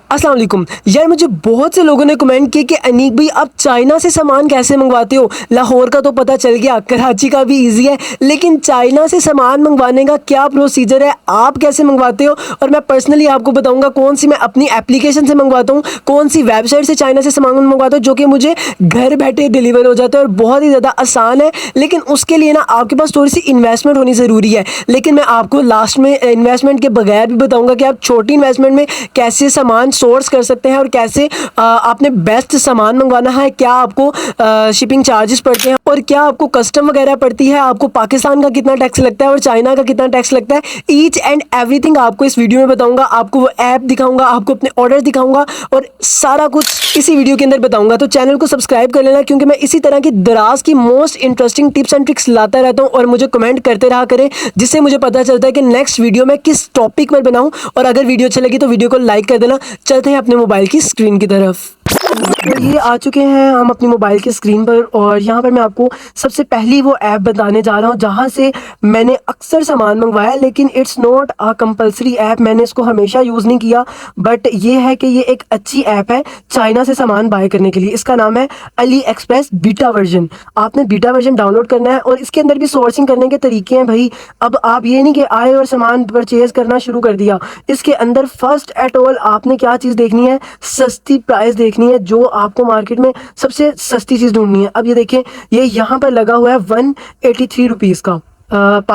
अस्सलाम वालेकुम यार, मुझे बहुत से लोगों ने कमेंट किए कि अनीक भाई आप चाइना से सामान कैसे मंगवाते हो। लाहौर का तो पता चल गया, कराची का भी इजी है, लेकिन चाइना से सामान मंगवाने का क्या प्रोसीजर है, आप कैसे मंगवाते हो। और मैं पर्सनली आपको बताऊंगा कौन सी मैं अपनी एप्लीकेशन से मंगवाता हूँ, कौन सी वेबसाइट से चाइना से सामान मंगवाता हूँ जो कि मुझे घर बैठे डिलीवर हो जाता है और बहुत ही ज़्यादा आसान है। लेकिन उसके लिए ना आपके पास थोड़ी सी इन्वेस्टमेंट होनी ज़रूरी है। लेकिन मैं आपको लास्ट में इन्वेस्टमेंट के बगैर भी बताऊंगा कि आप छोटी इन्वेस्टमेंट में कैसे सामान सोर्स कर सकते हैं और कैसे आपने बेस्ट सामान मंगवाना है, क्या आपको शिपिंग चार्जेस पड़ते हैं और क्या आपको कस्टम वगैरह पड़ती है, आपको पाकिस्तान का कितना टैक्स लगता है और चाइना का कितना टैक्स लगता है। ईच एंड एवरीथिंग आपको इस वीडियो में बताऊंगा, आपको वो ऐप दिखाऊंगा, आपको अपने ऑर्डर दिखाऊंगा और सारा कुछ इसी वीडियो के अंदर बताऊंगा। तो चैनल को सब्सक्राइब कर लेना, क्योंकि मैं इसी तरह की दराज की most interesting tips and tricks लाता रहता हूँ और मुझे कमेंट करते रहा करें, जिससे मुझे पता चलता है कि नेक्स्ट वीडियो में किस टॉपिक पर बनाऊं। और अगर वीडियो अच्छी लगी तो वीडियो को लाइक कर देना। चलते हैं अपने मोबाइल की स्क्रीन की तरफ। तो ये आ चुके हैं हम अपनी मोबाइल की स्क्रीन पर और यहाँ पर मैं आपको सबसे पहली वो ऐप बताने जा रहा हूँ जहाँ से मैंने अक्सर सामान मंगवाया, लेकिन it's not a compulsory app, मैंने इसको हमेशा यूज़ नहीं किया। बट ये है कि ये एक अच्छी ऐप है चाइना से सामान बाय करने के लिए। इसका नाम है अली एक्सप्रेस बीटा वर्जन। आपने बीटा वर्जन डाउनलोड करना है और इसके अंदर भी सोर्सिंग करने के तरीके हैं भाई। अब आप ये नहीं कि आए और सामान परचेज करना शुरू कर दिया। इसके अंदर फर्स्ट एट ऑल आपने क्या चीज़ देखनी है, सस्ती प्राइस देखनी है, जो आपको मार्केट में सबसे सस्ती चीज़ ढूंढनी है। अब ये देखें, ये यहाँ पर लगा हुआ है 183 रुपीज़ का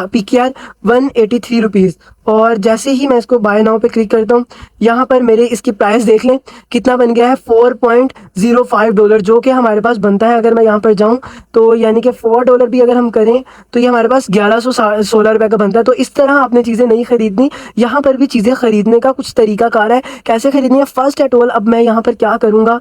PKR 183 रुपीज़। और जैसे ही मैं इसको बाय नाउ पे क्लिक करता हूँ, यहाँ पर मेरे इसकी प्राइस देख लें कितना बन गया है, $4.05, जो कि हमारे पास बनता है। अगर मैं यहाँ पर जाऊँ तो यानी कि $4 भी अगर हम करें तो ये हमारे पास 1116 रुपये का बनता है। तो इस तरह आपने चीज़ें नहीं खरीदनी, यहाँ पर भी चीज़ें खरीदने का कुछ तरीका कार है कैसे खरीदनी है। फर्स्ट एट ऑल अब मैं यहाँ पर क्या करूँगा,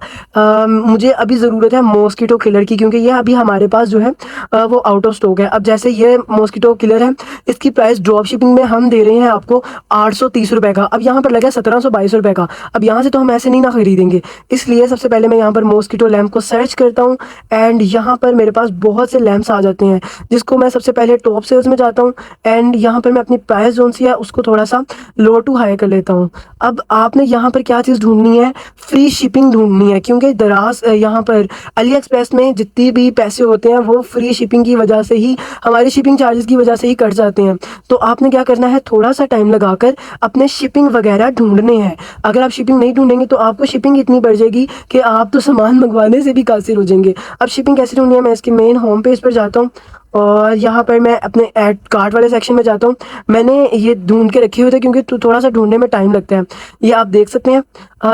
मुझे अभी ज़रूरत है मॉस्किटो किलर की, क्योंकि ये अभी हमारे पास जो है वो आउट ऑफ स्टॉक है। अब जैसे ये मॉस्किटो किलर है, इसकी प्राइस ड्रॉप शिपिंग में हम दे रहे हैं आपको 830 रुपये का। अब यहाँ पर लगा 1722 रुपये का। अब यहाँ से तो हम ऐसे नहीं ना खरीदेंगे, इसलिए सबसे पहले मैं यहाँ पर मॉस्किटो लैम्प को सर्च करता हूँ एंड यहाँ पर मेरे पास बहुत से लैम्प्स आ जाते हैं, जिसको मैं सबसे पहले टॉप सेल्स में जाता हूँ एंड यहाँ पर मैं अपनी प्राइस जोन सी है उसको थोड़ा सा लो टू हाई कर लेता हूँ। अब आपने यहाँ पर क्या चीज़ ढूंढनी है, फ्री शिपिंग ढूंढनी है, क्योंकि दराज यहाँ पर अली एक्सप्रेस में जितने भी पैसे होते हैं वो फ्री शिपिंग की वजह से ही, हमारी शिपिंग चार्जेस की वजह से ही कट जाते हैं। तो आपने क्या करना है, थोड़ा सा टाइम लगाकर अपने शिपिंग वगैरह ढूंढने हैं। अगर आप शिपिंग नहीं ढूंढेंगे तो आपको शिपिंग इतनी बढ़ जाएगी कि आप तो सामान मंगवाने से भी कासिर हो जाएंगे। अब शिपिंग कैसे ढूंढनी है, मैं इसके मेन होम पेज पर जाता हूँ और यहाँ पर मैं अपने ऐड कार्ट वाले सेक्शन में जाता हूँ। मैंने ये ढूंढ के रखे हुए थे क्योंकि थोड़ा सा ढूंढने में टाइम लगता है। ये आप देख सकते हैं,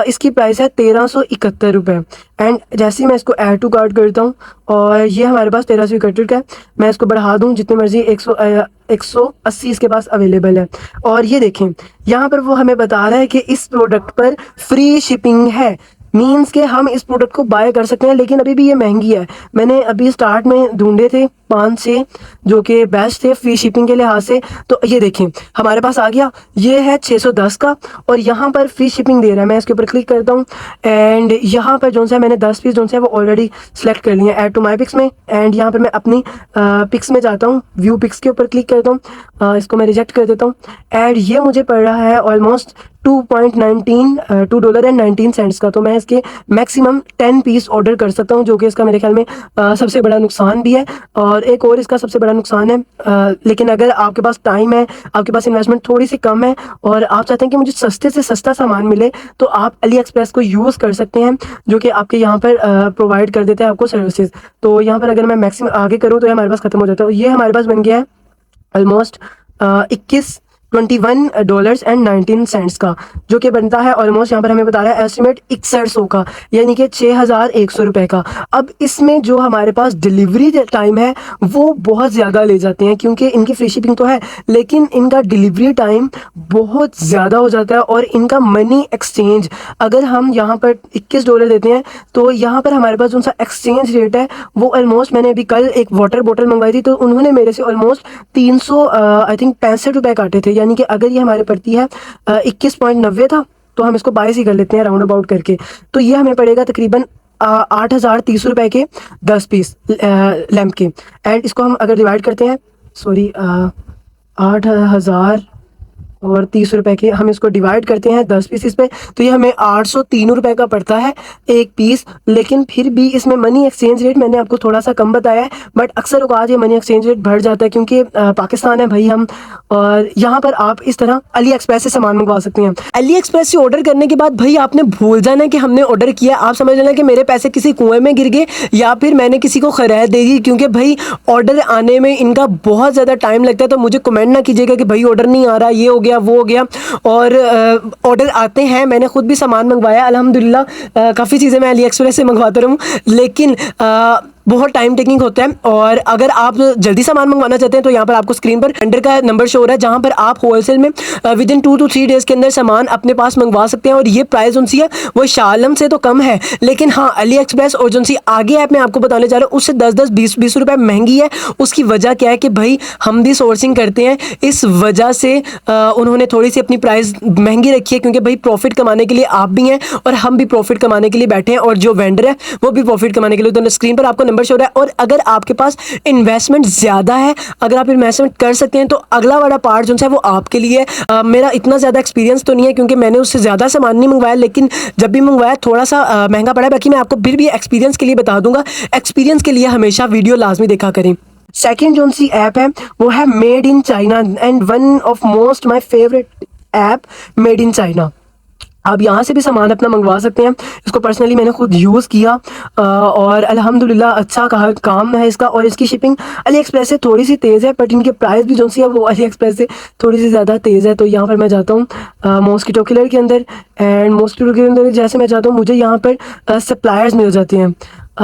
इसकी प्राइस है 1371 रुपये। एंड जैसे ही मैं इसको ऐड टू कार्ट करता हूँ और ये हमारे पास 1371 का है, मैं इसको बढ़ा दूँ जितनी मर्जी, 180 इसके पास अवेलेबल है। और ये देखें, यहाँ पर वो हमें बता रहा है कि इस प्रोडक्ट पर फ्री शिपिंग है, मीन्स के हम इस प्रोडक्ट को बाय कर सकते हैं, लेकिन अभी भी ये महंगी है। मैंने अभी स्टार्ट में ढूंढे थे 5-6 जो कि बेस्ट थे फ्री शिपिंग के लिहाज से। तो ये देखें हमारे पास आ गया, ये है 610 का और यहाँ पर फ्री शिपिंग दे रहा है। मैं इसके ऊपर क्लिक करता हूँ एंड यहाँ पर जो सा मैंने 10 पीस जो है वो ऑलरेडी सेलेक्ट कर लिए हैं ऐड टू माई पिक्स में। एंड यहाँ पर मैं अपनी पिक्स में जाता हूँ, व्यू पिक्स के ऊपर क्लिक करता हूँ, इसको मैं रिजेक्ट कर देता हूँ एंड ये मुझे पड़ रहा है ऑलमोस्ट $2.19 का। तो मैं इसके मैक्सिमम 10 पीस ऑर्डर कर सकता हूँ, जो कि इसका मेरे ख्याल में सबसे बड़ा नुकसान भी है। और एक और इसका सबसे बड़ा नुकसान है, लेकिन अगर आपके पास टाइम है, आपके पास इन्वेस्टमेंट थोड़ी सी कम है और आप चाहते हैं कि मुझे सस्ते से सस्ता सामान मिले, तो आप अली एक्सप्रेस को यूज़ कर सकते हैं, जो कि आपके यहाँ पर प्रोवाइड कर देते हैं आपको सर्विसेज। तो यहाँ पर अगर मैं मैक्सिमम आगे करूँ तो ये हमारे पास ख़त्म हो जाता है। ये हमारे पास बन गया है ऑलमोस्ट $21.19 का, जो कि बनता है ऑलमोस्ट, यहाँ पर हमें बता रहा है एस्टिमेट 6100 का, यानी कि 6100 रुपये का। अब इसमें जो हमारे पास डिलीवरी टाइम है वो बहुत ज़्यादा ले जाते हैं, क्योंकि इनकी फ्री शिपिंग तो है लेकिन इनका डिलीवरी टाइम बहुत ज़्यादा हो जाता है। और इनका मनी एक्सचेंज, अगर हम यहाँ पर $21 देते हैं तो यहाँ पर हमारे पास जो सा एक्सचेंज रेट है वो ऑलमोस्ट, मैंने अभी कल एक वाटर बॉटल मंगवाई थी तो उन्होंने मेरे से ऑलमोस्ट 300 आई थिंक 65 रुपये काटे थे, यानी कि अगर ये हमारे पड़ती है 21.90 था तो हम इसको 22 ही कर लेते हैं राउंड अबाउट करके। तो ये हमें पड़ेगा तकरीबन 8030 रुपये के 10 पीस लैम्प के। एंड इसको हम अगर डिवाइड करते हैं, सॉरी 8000 और 30 रुपए के, हम इसको डिवाइड करते हैं 10 पीसेस पे, तो ये हमें 803 रुपए का पड़ता है एक पीस। लेकिन फिर भी इसमें मनी एक्सचेंज रेट मैंने आपको थोड़ा सा कम बताया है, बट अक्सर औकात ये मनी एक्सचेंज रेट बढ़ जाता है क्योंकि पाकिस्तान है भाई हम। और यहाँ पर आप इस तरह अली एक्सप्रेस से सामान मंगवा सकते हैं। अली एक्सप्रेस से ऑर्डर करने के बाद भाई आपने भूल जाना कि हमने ऑर्डर किया। आप समझ लेना कि मेरे पैसे किसी कुएं में गिर गए या फिर मैंने किसी को खरीद दे दी, क्योंकि भाई ऑर्डर आने में इनका बहुत ज़्यादा टाइम लगता है। तो मुझे कमेंट ना कीजिएगा कि भाई ऑर्डर नहीं आ रहा, ये हो गया वो हो गया। और ऑर्डर आते हैं, मैंने खुद भी सामान मंगवाया अल्हम्दुलिल्लाह। काफ़ी चीज़ें मैं अली एक्सप्रेस से मंगवाता रहूँ, लेकिन बहुत टाइम टेकिंग होता है। और अगर आप जल्दी सामान मंगवाना चाहते हैं तो यहाँ पर आपको स्क्रीन पर वेंडर का नंबर शो हो रहा है, जहाँ पर आप होलसेल में विद इन 2 to 3 डेज़ के अंदर सामान अपने पास मंगवा सकते हैं। और ये प्राइस उनसी है वो शालम से तो कम है, लेकिन हाँ अली एक्सप्रेस और जो सी आगे ऐप मैं आपको बताने जा रहा हूँ उससे 10-10 20-20 रुपये महंगी है। उसकी वजह क्या है कि भाई हम भी सोर्सिंग करते हैं, इस वजह से उन्होंने थोड़ी सी अपनी प्राइस महंगी रखी है, क्योंकि भाई प्रॉफिट कमाने के लिए आप भी हैं और हम भी प्रॉफिट कमाने के लिए बैठे हैं, और जो वेंडर है वो भी प्रॉफिट कमाने के लिए। तो स्क्रीन पर आपको नंबर शो हो रहा है। और अगर आपके पास इन्वेस्टमेंट ज़्यादा है, अगर आप इन्वेस्टमेंट कर सकते हैं, तो अगला वाला पार्ट जो है वो आपके लिए मेरा इतना ज़्यादा एक्सपीरियंस तो नहीं है क्योंकि मैंने उससे ज़्यादा सामान नहीं मंगवाया, लेकिन जब भी मंगवाया थोड़ा सा महंगा पड़ा है। बाकी मैं आपको फिर भी एक्सपीरियंस के लिए बता दूंगा, एक्सपीरियंस के लिए हमेशा वीडियो लाजमी देखा करें। सेकेंड जो सी ऐप है वो है made in China, and one of most my favourite app made in China. आप यहाँ से भी सामान अपना मंगवा सकते हैं। इसको पर्सनली मैंने खुद यूज़ किया और अल्हम्दुलिल्लाह अच्छा काम है इसका। और इसकी शिपिंग अली एक्सप्रेस से थोड़ी सी तेज़ है, बट इनके प्राइस भी जो सी है वो अली एक्सप्रेस से थोड़ी सी ज़्यादा तेज़ है। तो यहाँ पर मैं जाता हूँ मॉस्किटो किलर के अंदर, एंड मॉस्किटो के अंदर जैसे मैं जाता हूँ मुझे यहाँ पर सप्लायर्स मिल जाते हैं।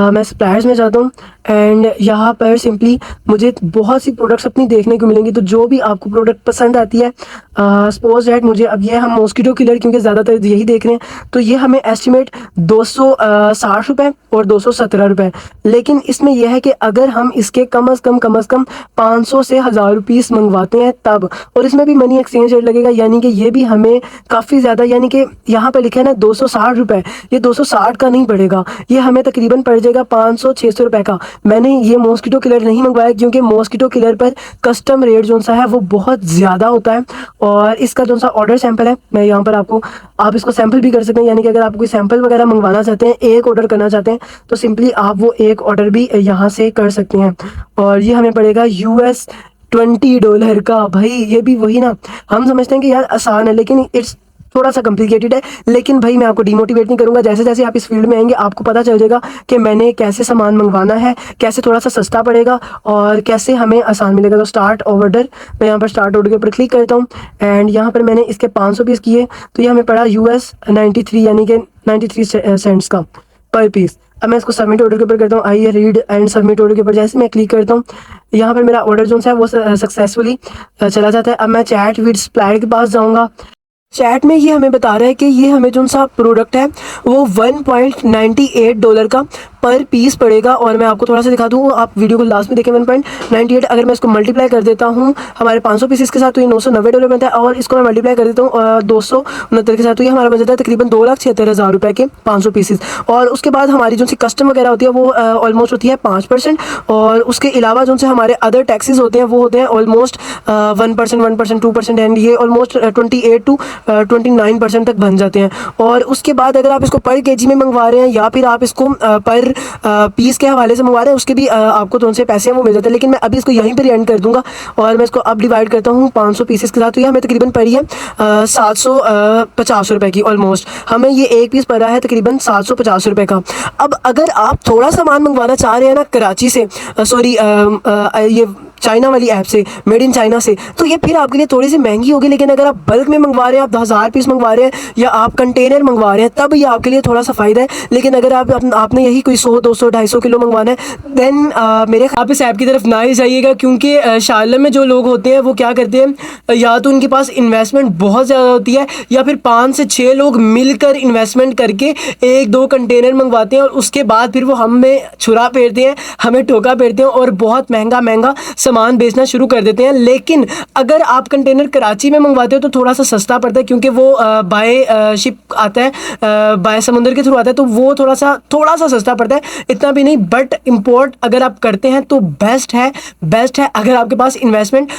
मैं सप्लायर्स में जाता हूँ एंड यहाँ पर सिंपली मुझे बहुत सी प्रोडक्ट्स अपनी देखने को मिलेंगी। तो जो भी आपको प्रोडक्ट पसंद आती है, सपोज दैट मुझे अब ये हम मॉस्किटो किलर क्योंकि ज़्यादातर यही देख रहे हैं, तो ये हमें एस्टिमेट 260 रुपये और 217 रुपये। लेकिन इसमें यह है कि अगर हम इसके कम अज़ कम 500 से 1000 रुपीज़ मंगवाते हैं तब, और इसमें भी मनी एक्सचेंज रेट लगेगा, यानी कि ये भी हमें काफ़ी ज़्यादा, यानी कि यहाँ पर लिखा है ना 260 रुपये, ये 260 का नहीं पड़ेगा, ये हमें तकरीबन पड़ जाएगा 500-600 रुपये का। मैंने ये मॉस्किटो किलर नहीं मंगवाया क्योंकि मॉस्किटो किलर पर कस्टम रेट जो सा है वो बहुत ज़्यादा होता है। और इसका जो सा ऑर्डर सैंपल है मैं यहाँ पर आपको, आप इसको सैंपल भी कर सकते हैं, यानी कि अगर आप कोई सैंपल वगैरह मंगवाना चाहते हैं, एक ऑर्डर करना चाहते हैं, तो सिंपली आप वो एक ऑर्डर भी यहाँ से कर सकते हैं। और ये हमें पड़ेगा $20 का। भाई ये भी वही ना, हम समझते हैं कि यार आसान है, लेकिन इट्स थोड़ा सा कॉम्प्लिकेटेड है। लेकिन भाई मैं आपको डिमोटिवेट नहीं करूंगा, जैसे जैसे आप इस फील्ड में आएंगे आपको पता चल जाएगा कि मैंने कैसे सामान मंगवाना है, कैसे थोड़ा सा सस्ता पड़ेगा और कैसे हमें आसान मिलेगा। तो स्टार्ट ऑर्डर, मैं यहाँ पर स्टार्ट ऑर्डर के ऊपर क्लिक करता हूँ एंड यहाँ पर मैंने इसके 500 पीस किए, तो ये हमें पड़ा $93, यानी कि 93 सेंट्स का पर पीस। अब मैं इसको सबमिट ऑर्डर के ऊपर करता हूँ, आइए रीड एंड सबमिट ऑर्डर के ऊपर जैसे मैं क्लिक करता हूँ, यहाँ पर मेरा ऑर्डर जो है वो सक्सेसफुली चला जाता है। अब मैं चैट विद सप्लायर के पास जाऊँगा। चैट में ये हमें बता रहा है कि ये हमें जो सा प्रोडक्ट है वो $1.98 का पर पीस पड़ेगा। और मैं आपको थोड़ा सा दिखा दूँ, आप वीडियो को लास्ट में देखें। 1.98 अगर मैं इसको मल्टीप्लाई कर देता हूँ हमारे 500 पीसेस के साथ, तो ये $990 बनता है। और इसको मैं मल्टीप्लाई कर देता हूँ 269 के साथ, तो ये हमारा बन जाता है तकरीबन 2,76,000 रुपये के 500 पीसेस। और उसके बाद हमारी जो सी कस्टम वगैरह होती है वो ऑलमोस्ट होती है 5%। और उसके अलावा जो से हमारे अदर टैक्सेस होते हैं वो होते हैं ऑलमोस्ट 1%, 2%, एंड ये ऑलमोस्ट 28 to 29% तक बन जाते हैं। और उसके बाद अगर आप इसको पर केजी में मंगवा रहे हैं या फिर आप इसको पर पीस के हवाले से मंगवा रहे हैं, उसके भी आपको तो उनसे पैसे हैं वो मिल जाते हैं। लेकिन मैं अभी इसको यहीं पर एंड कर दूंगा और मैं इसको अब डिवाइड करता हूँ 500 पीसेस के साथ, तो ये हमें तकरीबन पड़ी है 750 रुपये की। ऑलमोस्ट हमें ये एक पीस पड़ा है तकरीबन 750 रुपये का। अब अगर आप थोड़ा सामान मंगवाना चाह रहे हैं ना कराची से, सॉरी ये चाइना वाली ऐप से, मेड इन चाइना से, तो ये फिर आपके लिए थोड़ी सी महंगी होगी। लेकिन अगर आप बल्क में मंगवा रहे हैं, आप 1000 पीस मंगवा रहे हैं या आप कंटेनर मंगवा रहे हैं, तब ये आपके लिए थोड़ा सा फ़ायदा है। लेकिन अगर आपने यही कोई 100, 200, 250 किलो मंगवाना है, देन मेरे आप इस ऐप की तरफ ना ही जाइएगा, क्योंकि शार्लम में जो लोग होते हैं वो क्या करते हैं, या तो उनके पास इन्वेस्टमेंट बहुत ज़्यादा होती है या फिर 5 से 6 लोग मिलकर इन्वेस्टमेंट करके 1-2 कंटेनर मंगवाते हैं और उसके बाद फिर वो हमें छुरा फेरते हैं, हमें टोका फेरते हैं और बहुत महंगा सामान बेचना शुरू कर देते हैं। लेकिन अगर आप कंटेनर कराची में मंगवाते हो तो थोड़ा सा सस्ता पड़ता है, क्योंकि वो बाय शिप आता है, बाय समुद्र के थ्रू आता है, तो वो थोड़ा सा सस्ता पड़ता है, इतना भी नहीं। बट इंपोर्ट अगर आप करते हैं तो बेस्ट है अगर आपके पास इन्वेस्टमेंट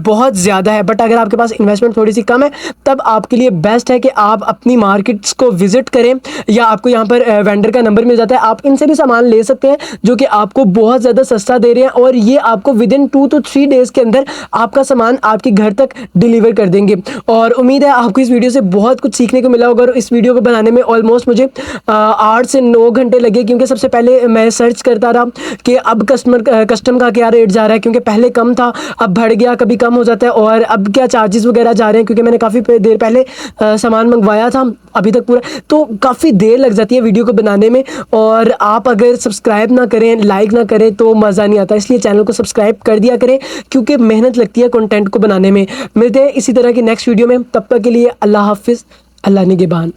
बहुत ज़्यादा है। बट अगर आपके पास इन्वेस्टमेंट थोड़ी सी कम है तब आपके लिए बेस्ट है कि आप अपनी मार्केट्स को विजिट करें, या आपको यहाँ पर वेंडर का नंबर मिल जाता है, आप इनसे भी सामान ले सकते हैं जो कि आपको बहुत ज़्यादा सस्ता दे रहे हैं, और ये आपको विद इन 2 to 3 डेज़ के अंदर आपका सामान आपके घर तक डिलीवर कर देंगे। और उम्मीद है आपको इस वीडियो से बहुत कुछ सीखने को मिला होगा। और इस वीडियो को बनाने में ऑलमोस्ट मुझे 8 से 9 घंटे लगे, क्योंकि सबसे पहले मैं सर्च करता रहा कि अब कस्टम का क्या रेट जा रहा है, क्योंकि पहले कम था, अब बढ़ गया, कभी कम हो जाता है, और अब क्या चार्जेस वगैरह जा रहे हैं, क्योंकि मैंने काफ़ी देर पहले सामान मंगवाया था, अभी तक पूरा, तो काफ़ी देर लग जाती है वीडियो को बनाने में। और आप अगर सब्सक्राइब ना करें, लाइक ना करें तो मज़ा नहीं आता, इसलिए चैनल को सब्सक्राइब कर दिया करें, क्योंकि मेहनत लगती है कंटेंट को बनाने में। मिलते हैं इसी तरह की नेक्स्ट वीडियो में, तब तक के लिए अल्लाह हाफिज़, अल्लाह निगहबान।